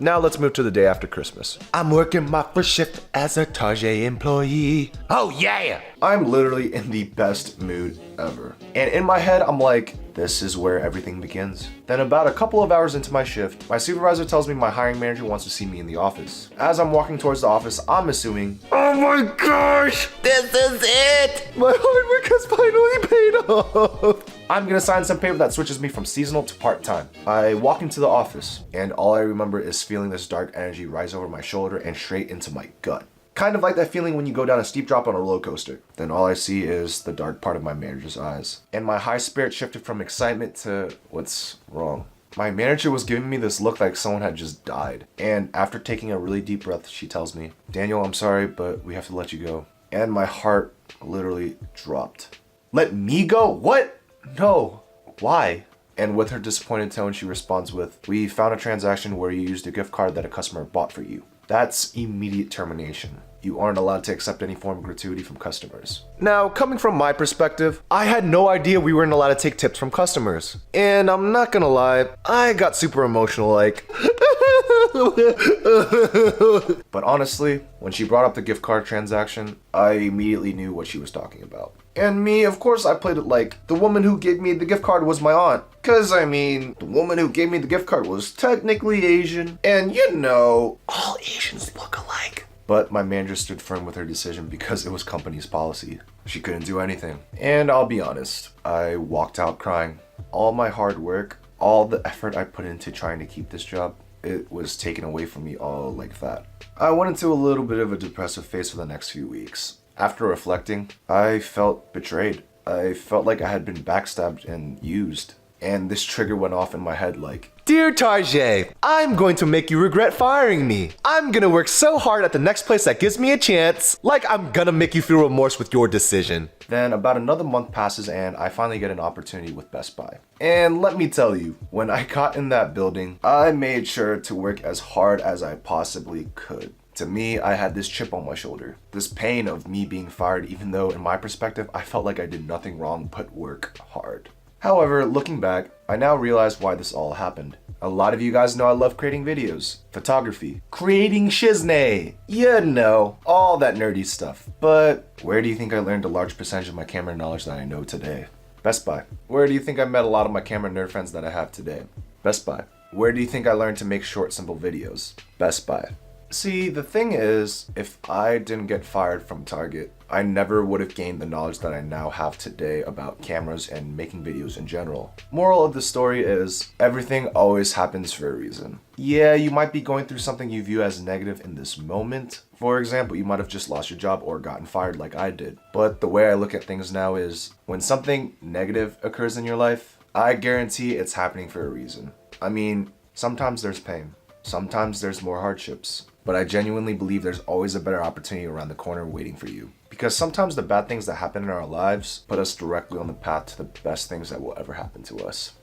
Now let's move to the day after Christmas. I'm working my first shift as a Target employee. Oh yeah! I'm literally in the best mood ever. And in my head, I'm like, this is where everything begins. Then about a couple of hours into my shift, my supervisor tells me my hiring manager wants to see me in the office. As I'm walking towards the office, I'm assuming, oh my gosh, this is it! My hard work has finally paid off. I'm gonna sign some paper that switches me from seasonal to part-time. I walk into the office, and all I remember is feeling this dark energy rise over my shoulder and straight into my gut. Kind of like that feeling when you go down a steep drop on a roller coaster. Then all I see is the dark part of my manager's eyes. And my high spirit shifted from excitement to what's wrong. My manager was giving me this look like someone had just died. And after taking a really deep breath, she tells me, Daniel, I'm sorry, but we have to let you go. And my heart literally dropped. Let me go? What? No. Why? And with her disappointed tone, she responds with, we found a transaction where you used a gift card that a customer bought for you. That's immediate termination. You aren't allowed to accept any form of gratuity from customers. Now, coming from my perspective, I had no idea we weren't allowed to take tips from customers. And I'm not gonna lie, I got super emotional like... But honestly, when she brought up the gift card transaction, I immediately knew what she was talking about. And me, of course, I played it like the woman who gave me the gift card was my aunt. Cause I mean, the woman who gave me the gift card was technically Asian. And you know, all Asians look alike. But my manager stood firm with her decision because it was company's policy. She couldn't do anything. And I'll be honest, I walked out crying. All my hard work, all the effort I put into trying to keep this job, it was taken away from me all like that. I went into a little bit of a depressive phase for the next few weeks. After reflecting, I felt betrayed. I felt like I had been backstabbed and used. And this trigger went off in my head like, Dear Tarjay, I'm going to make you regret firing me. I'm gonna work so hard at the next place that gives me a chance. Like I'm gonna make you feel remorse with your decision. Then about another month passes and I finally get an opportunity with Best Buy. And let me tell you, when I got in that building, I made sure to work as hard as I possibly could. To me, I had this chip on my shoulder. This pain of me being fired even though in my perspective, I felt like I did nothing wrong but work hard. However, looking back, I now realize why this all happened. A lot of you guys know I love creating videos, photography, creating shiznay, you know, all that nerdy stuff. But where do you think I learned a large percentage of my camera knowledge that I know today? Best Buy. Where do you think I met a lot of my camera nerd friends that I have today? Best Buy. Where do you think I learned to make short, simple videos? Best Buy. See, the thing is, if I didn't get fired from Target, I never would have gained the knowledge that I now have today about cameras and making videos in general. Moral of the story is, everything always happens for a reason. Yeah, you might be going through something you view as negative in this moment. For example, you might have just lost your job or gotten fired like I did. But the way I look at things now is, when something negative occurs in your life, I guarantee it's happening for a reason. I mean, sometimes there's pain. Sometimes there's more hardships. But I genuinely believe there's always a better opportunity around the corner waiting for you. Because sometimes the bad things that happen in our lives put us directly on the path to the best things that will ever happen to us.